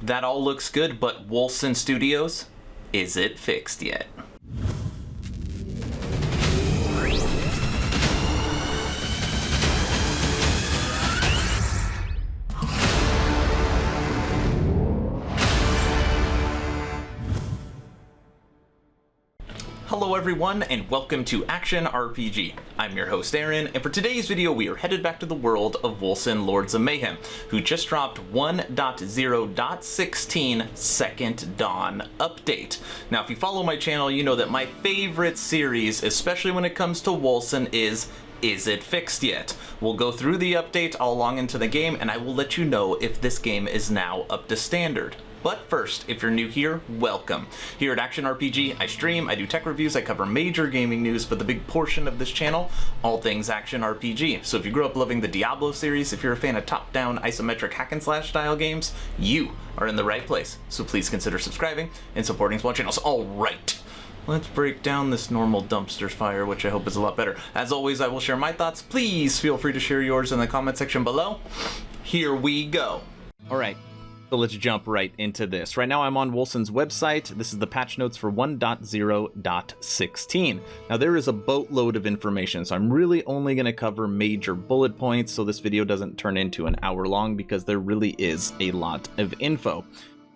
That all looks good, but Wolcen Studios, is it fixed yet? Hello everyone, and welcome to Action RPG. I'm your host Aaron, and for today's video we are headed back to the world of Wolcen Lords of Mayhem, who just dropped 1.0.16 Second Dawn update. Now if you follow my channel, you know that my favorite series, especially when it comes to Wolcen, is it fixed yet? We'll go through the update all along into the game, and I will let you know if this game is now up to standard. But first, if you're new here, welcome. Here at Action RPG, I stream, I do tech reviews, I cover major gaming news, but the big portion of this channel, all things Action RPG. So if you grew up loving the Diablo series, if you're a fan of top-down isometric hack-and-slash style games, you are in the right place. So please consider subscribing and supporting small channels. All right, let's break down this normal dumpster fire, which I hope is a lot better. As always, I will share my thoughts. Please feel free to share yours in the comment section below. Here we go. All right. So let's jump right into this. Right now I'm on Wolcen's website. This is the patch notes for 1.0.16. Now there is a boatload of information, so I'm really only going to cover major bullet points so this video doesn't turn into an hour long because there really is a lot of info.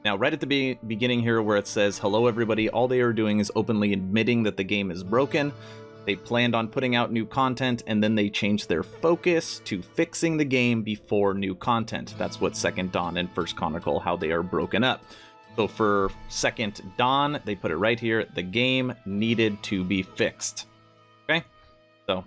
Now right at the beginning here where it says, hello everybody, all they are doing is openly admitting that the game is broken. They planned on putting out new content, and then they changed their focus to fixing the game before new content. That's what Second Dawn and First Chronicle, how they are broken up. So for Second Dawn, they put it right here, the game needed to be fixed. Okay? So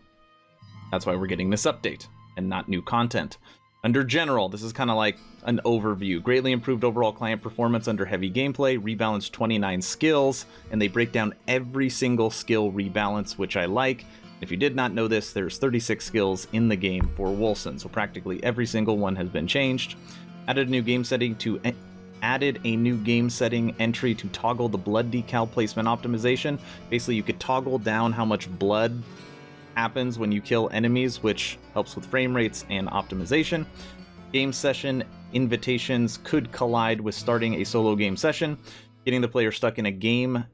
that's why we're getting this update and not new content. Under General, this is kind of like an overview. Greatly improved overall client performance under heavy gameplay, rebalanced 29 skills, and they break down every single skill rebalance, which I like. If you did not know this, there's 36 skills in the game for Wolcen, so practically every single one has been changed. Added a new game setting entry to toggle the blood decal placement optimization. Basically, you could toggle down how much blood happens when you kill enemies, which helps with frame rates and optimization. Game session invitations could collide with starting a solo game session, getting the player stuck in a game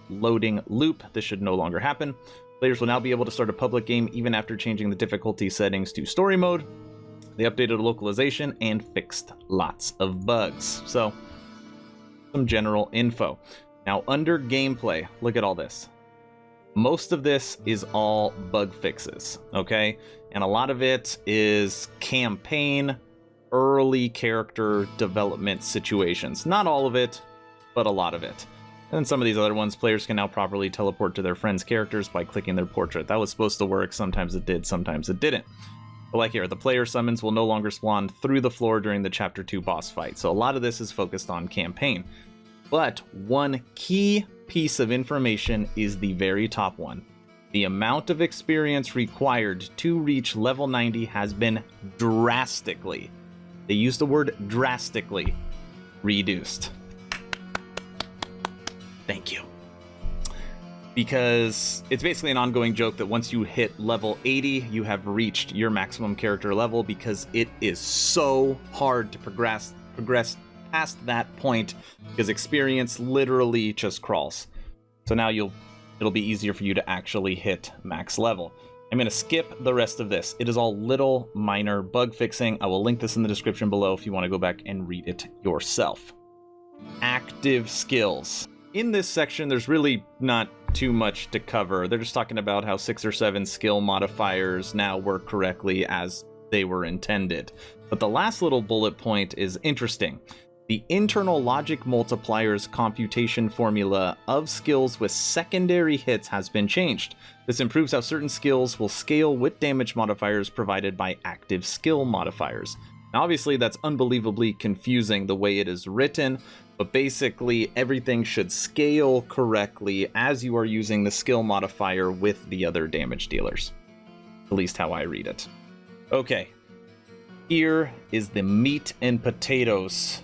loading loop. This should no longer happen. Players will now be able to start a public game even after changing the difficulty settings to story mode. They updated localization and fixed lots of bugs. So some general info. Now under gameplay, look at all this. Most of this is all bug fixes, okay? And a lot of it is campaign, early character development situations. Not all of it, but a lot of it. And then some of these other ones, players can now properly teleport to their friends' characters by clicking their portrait. That was supposed to work. Sometimes it did, sometimes it didn't. But like here, the player summons will no longer spawn through the floor during the Chapter 2 boss fight. So a lot of this is focused on campaign. But one key piece of information is the very top one. The amount of experience required to reach level 90 has been drastically, they used the word drastically, reduced. Thank you. Because it's basically an ongoing joke that once you hit level 80, you have reached your maximum character level, because it is so hard to progress past that point, because experience literally just crawls. So now it'll be easier for you to actually hit max level. I'm going to skip the rest of this. It is all little minor bug fixing. I will link this in the description below if you want to go back and read it yourself. Active skills. In this section, there's really not too much to cover. They're just talking about how 6 or 7 skill modifiers now work correctly as they were intended. But the last little bullet point is interesting. The internal logic multipliers computation formula of skills with secondary hits has been changed. This improves how certain skills will scale with damage modifiers provided by active skill modifiers. Now, obviously, that's unbelievably confusing the way it is written, but basically everything should scale correctly as you are using the skill modifier with the other damage dealers. At least how I read it. Okay, here is the meat and potatoes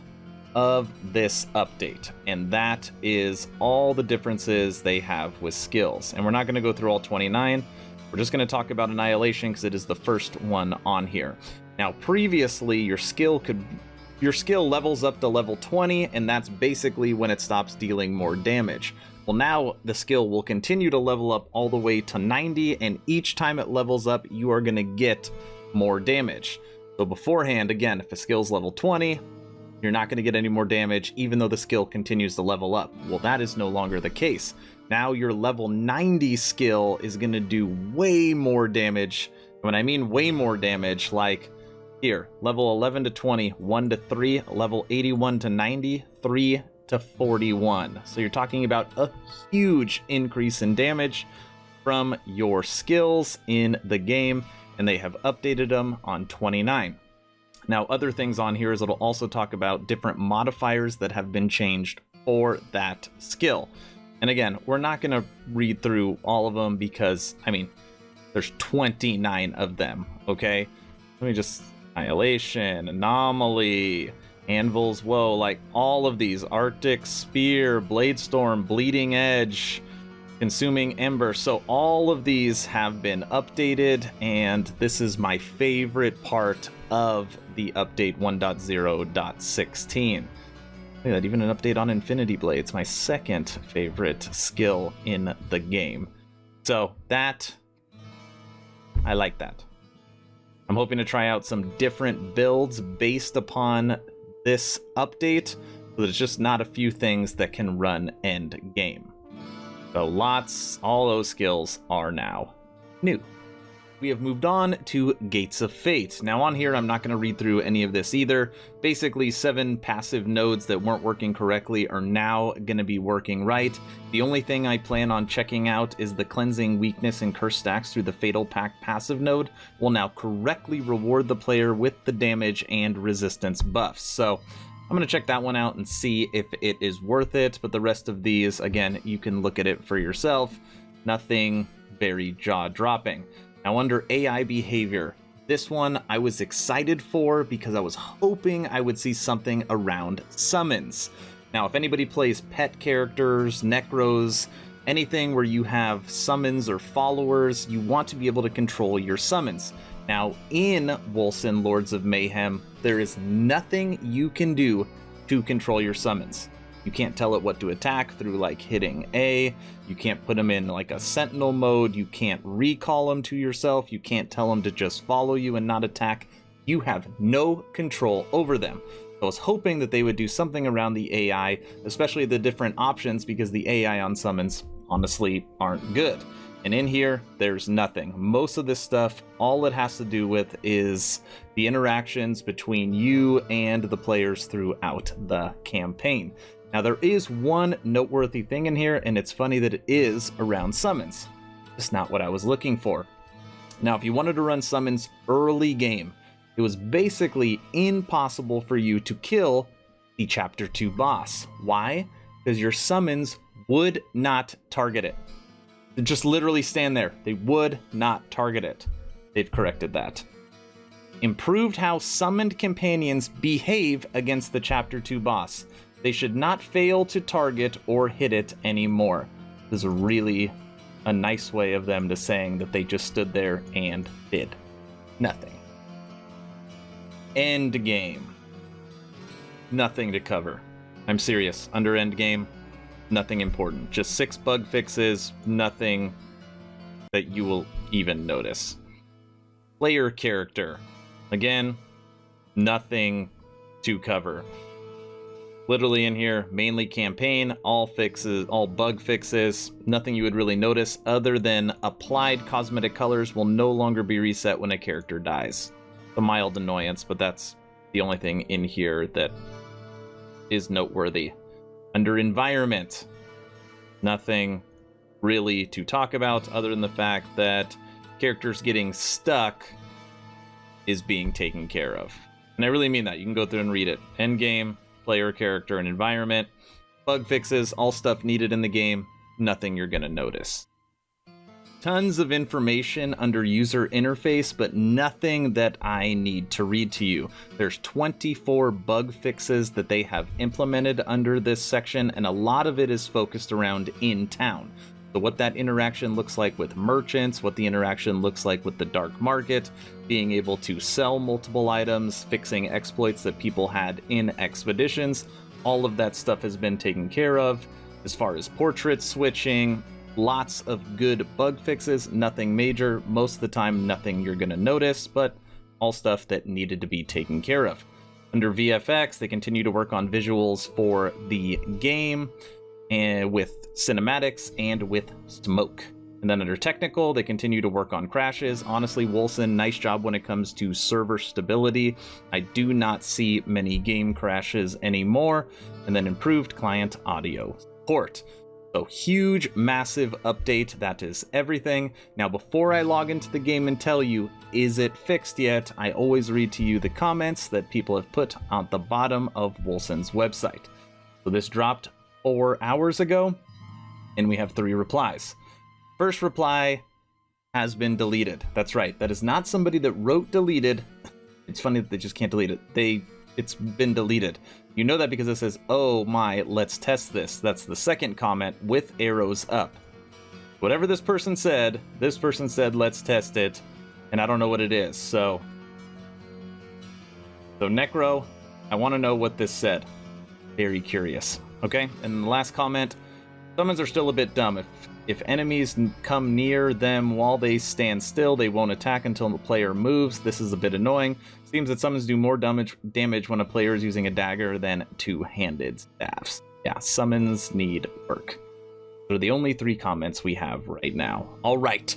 of this update, and that is all the differences they have with skills. And we're not going to go through all 29. We're just going to talk about Annihilation because it is the first one on here. Now, previously, your skill could your skill levels up to level 20, and that's basically when it stops dealing more damage. Well, now the skill will continue to level up all the way to 90, and each time it levels up, you are going to get more damage. So beforehand, again, if a skill's level 20, you're not going to get any more damage, even though the skill continues to level up. Well, that is no longer the case. Now your level 90 skill is going to do way more damage. When I mean way more damage, like here, level 11 to 20, 1 to 3, level 81 to 90, 3 to 41. So you're talking about a huge increase in damage from your skills in the game, and they have updated them on 29. Now, other things on here is it'll also talk about different modifiers that have been changed for that skill. And again, we're not going to read through all of them because, I mean, there's 29 of them, okay? Let me just... Annihilation, Anomaly, Anvil's Woe, like all of these, Arctic Spear, Bladestorm, Bleeding Edge, Consuming Ember. So all of these have been updated, and this is my favorite part of the update 1.0.16. Look at that, even an update on Infinity Blades, my second favorite skill in the game. So that, I like that. I'm hoping to try out some different builds based upon this update, so there's just not a few things that can run end game. So all those skills are now new. We have moved on to Gates of Fate. Now on here, I'm not going to read through any of this either. Basically, 7 passive nodes that weren't working correctly are now going to be working right. The only thing I plan on checking out is the Cleansing Weakness and Curse stacks through the Fatal Pact passive node will now correctly reward the player with the damage and resistance buffs. So I'm going to check that one out and see if it is worth it. But the rest of these, again, you can look at it for yourself. Nothing very jaw-dropping. Now, under AI behavior, this one I was excited for because I was hoping I would see something around summons. Now, if anybody plays pet characters, necros, anything where you have summons or followers, you want to be able to control your summons. Now, in Wolcen Lords of Mayhem, there is nothing you can do to control your summons. You can't tell it what to attack through like hitting A. You can't put them in like a sentinel mode. You can't recall them to yourself. You can't tell them to just follow you and not attack. You have no control over them. I was hoping that they would do something around the AI, especially the different options, because the AI on summons honestly aren't good. And in here, there's nothing. Most of this stuff, all it has to do with is the interactions between you and the players throughout the campaign. Now, there is one noteworthy thing in here, and it's funny that it is around summons. Just not what I was looking for. Now, if you wanted to run summons early game, it was basically impossible for you to kill the Chapter 2 boss. Why? Because your summons would not target it. They'd just literally stand there. They would not target it. They've corrected that. Improved how summoned companions behave against the Chapter 2 boss. They should not fail to target or hit it anymore. This is really a nice way of them to saying that they just stood there and did nothing. End game. Nothing to cover. I'm serious. Under end game, nothing important. Just 6 bug fixes, nothing that you will even notice. Player character. Again, nothing to cover. Literally in here, mainly campaign, all fixes, all bug fixes, nothing you would really notice other than applied cosmetic colors will no longer be reset when a character dies. A mild annoyance, but that's the only thing in here that is noteworthy. Under environment, nothing really to talk about other than the fact that characters getting stuck is being taken care of. And I really mean that. You can go through and read it. Endgame, player character, and environment. Bug fixes, all stuff needed in the game. Nothing you're going to notice. Tons of information under user interface, but nothing that I need to read to you. There's 24 bug fixes that they have implemented under this section, and a lot of it is focused around in town. So what that interaction looks like with merchants, what the interaction looks like with the dark market, being able to sell multiple items, fixing exploits that people had in expeditions, all of that stuff has been taken care of. As far as portrait switching, lots of good bug fixes, nothing major, most of the time nothing you're going to notice, but all stuff that needed to be taken care of. Under VFX, they continue to work on visuals for the game, and with cinematics and with smoke. And then under technical, they continue to work on crashes. Honestly, Wolcen, nice job when it comes to server stability. I do not see many game crashes anymore. And then improved client audio support. So huge, massive update. That is everything. Now, before I log into the game and tell you, is it fixed yet? I always read to you the comments that people have put on the bottom of Wolcen's website. So this dropped 4 hours ago, and we have 3 replies. First reply has been deleted. That's right. That is not somebody that wrote deleted. It's funny that they just can't delete it. It's been deleted. You know that because it says, oh my, let's test this. That's the second comment with arrows up. Whatever this person said, let's test it, and I don't know what it is. So Necro, I want to know what this said. Very curious. Okay, and the last comment, summons are still a bit dumb. If enemies come near them while they stand still, they won't attack until the player moves. This is a bit annoying. Seems that summons do more damage when a player is using a dagger than two-handed staffs. Yeah, summons need work. Those are the only 3 comments we have right now. All right,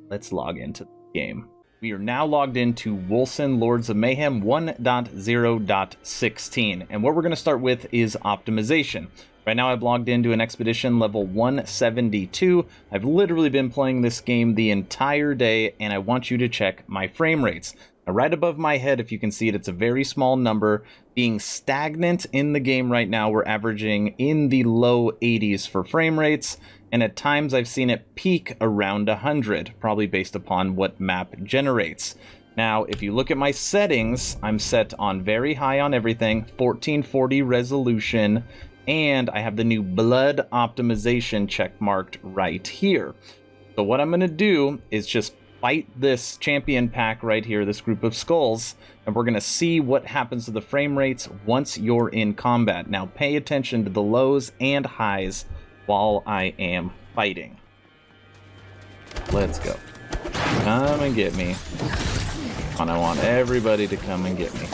let's log into the game. We are now logged into Wolcen Lords of Mayhem 1.0.16, and what we're going to start with is optimization. Right now I've logged into an expedition level 172. I've literally been playing this game the entire day, and I want you to check my frame rates. Now, right above my head, if you can see it, it's a very small number. Being stagnant in the game right now, we're averaging in the low 80s for frame rates, and at times I've seen it peak around 100, probably based upon what map generates. Now, if you look at my settings, I'm set on very high on everything, 1440 resolution, and I have the new blood optimization check marked right here. So what I'm going to do is just fight this champion pack right here, this group of skulls, and we're going to see what happens to the frame rates once you're in combat. Now, pay attention to the lows and highs while I am fighting. Let's go. Come and get me. And I want everybody to come and get me.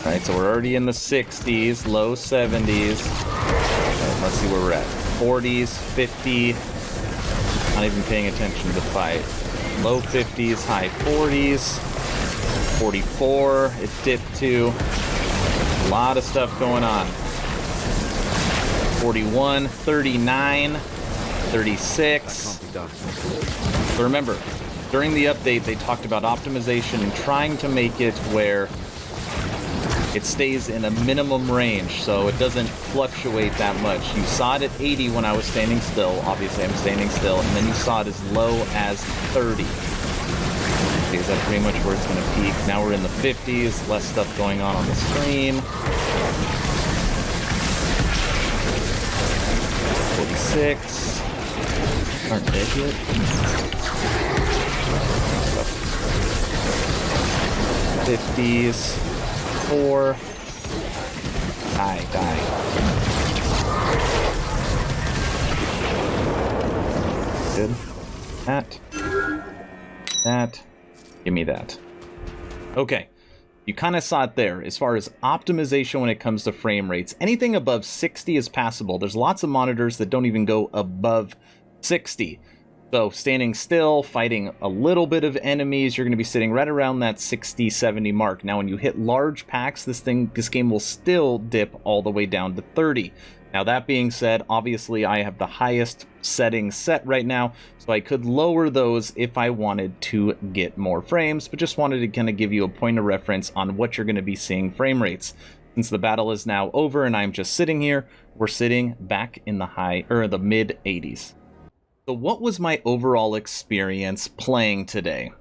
Alright, so we're already in the 60s, low 70s. Right, let's see where we're at. 40s, 50. Not even paying attention to the fight. Low 50s, high 40s. 44, it dipped to. A lot of stuff going on. 41, 39, 36. So remember, during the update, they talked about optimization and trying to make it where it stays in a minimum range, so it doesn't fluctuate that much. You saw it at 80 when I was standing still. Obviously, I'm standing still. And then you saw it as low as 30. Okay, is that pretty much where it's going to peak? Now we're in the 50s. Less stuff going on the screen. 46. Aren't dead yet. 50s. 4. Die. Good. That. Give me that. Okay. You kind of saw it there. As far as optimization when it comes to frame rates, anything above 60 is passable. There's lots of monitors that don't even go above 60. So standing still, fighting a little bit of enemies, you're going to be sitting right around that 60, 70 mark. Now, when you hit large packs, this game will still dip all the way down to 30. Now, that being said, obviously I have the highest settings set right now, so I could lower those if I wanted to get more frames, but just wanted to kind of give you a point of reference on what you're going to be seeing frame rates. Since the battle is now over and I'm just sitting here, we're sitting back in the mid 80s. So what was my overall experience playing today?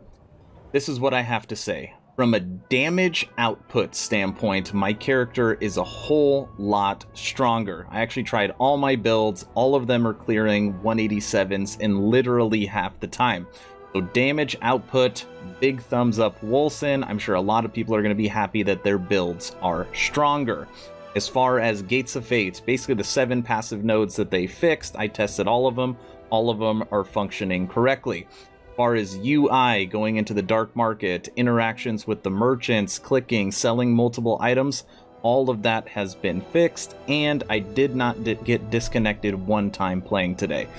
This is what I have to say. From a damage output standpoint, my character is a whole lot stronger. I actually tried all my builds. All of them are clearing 187s in literally half the time. So damage output, big thumbs up Wolcen. I'm sure a lot of people are going to be happy that their builds are stronger. As far as Gates of Fate, basically the 7 passive nodes that they fixed, I tested all of them. All of them are functioning correctly. As far as UI, going into the dark market, interactions with the merchants, clicking, selling multiple items, all of that has been fixed, and I did not get disconnected one time playing today.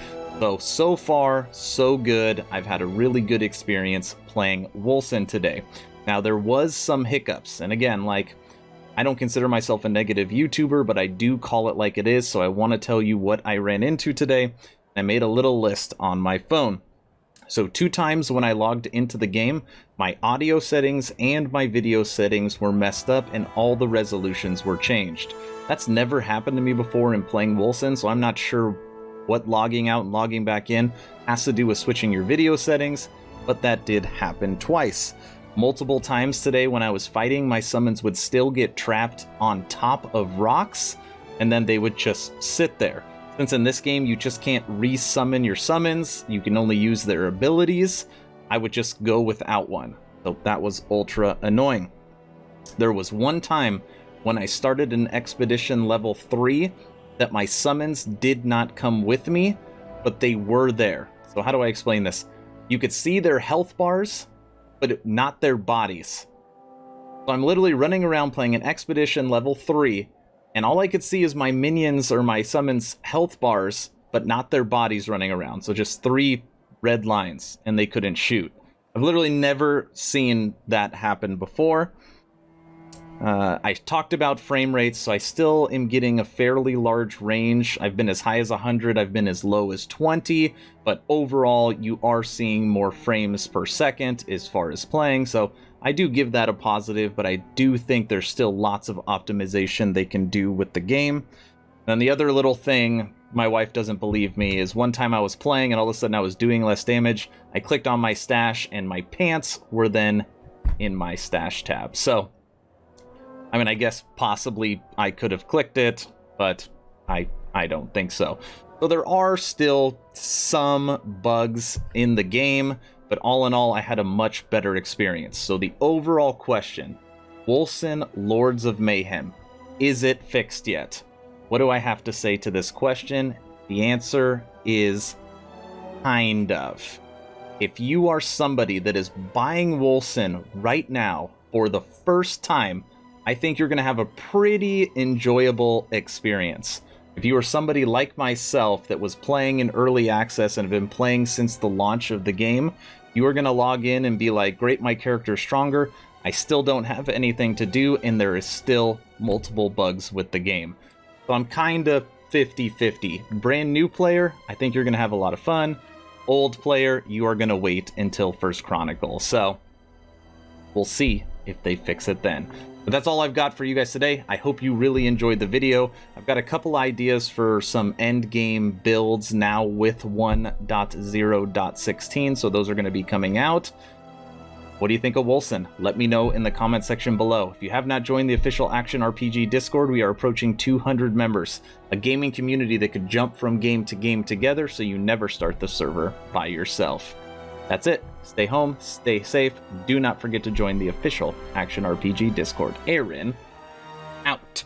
So far, so good. I've had a really good experience playing Wolcen today. Now, there was some hiccups, and again, like, I don't consider myself a negative YouTuber, but I do call it like it is, so I want to tell you what I ran into today. I made a little list on my phone. So 2 times when I logged into the game, my audio settings and my video settings were messed up and all the resolutions were changed. That's never happened to me before in playing Wolcen, so I'm not sure what logging out and logging back in has to do with switching your video settings, but that did happen twice. Multiple times today when I was fighting, my summons would still get trapped on top of rocks, and then they would just sit there. Since in this game you just can't resummon your summons, you can only use their abilities, I would just go without one. So that was ultra annoying. There was one time when I started an expedition level 3 that my summons did not come with me, but they were there. So how do I explain this? You could see their health bars, but not their bodies. So I'm literally running around playing an expedition level 3, and all I could see is my minions or my summons health bars, but not their bodies running around. So just 3 red lines, and they couldn't shoot. I've literally never seen that happen before. I talked about frame rates, so I still am getting a fairly large range. I've been as high as 100, I've been as low as 20, but overall you are seeing more frames per second as far as playing, so I do give that a positive, but I do think there's still lots of optimization they can do with the game. And the other little thing my wife doesn't believe me is one time I was playing and all of a sudden I was doing less damage. I clicked on my stash and my pants were then in my stash tab. So I mean, I guess possibly I could have clicked it, but I don't think so. So there are still some bugs in the game, but all in all, I had a much better experience. So the overall question, Wolcen Lords of Mayhem, is it fixed yet? What do I have to say to this question? The answer is kind of. If you are somebody that is buying Wolcen right now for the first time, I think you're going to have a pretty enjoyable experience. If you are somebody like myself that was playing in early access and have been playing since the launch of the game, you are going to log in and be like, great, my character is stronger, I still don't have anything to do, and there is still multiple bugs with the game. So I'm kind of 50-50. Brand new player, I think you're going to have a lot of fun. Old player, you are going to wait until first Chronicle. So we'll see if they fix it then. But that's all I've got for you guys today. I hope you really enjoyed the video. I've got a couple ideas for some end game builds now with 1.0.16, so those are going to be coming out. What do you think of Wolcen? Let me know in the comment section below. If you have not joined the official Action RPG Discord, we are approaching 200 members, a gaming community that could jump from game to game together so you never start the server by yourself. That's it. Stay home, stay safe. Do not forget to join the official Action RPG Discord. Aaron, out.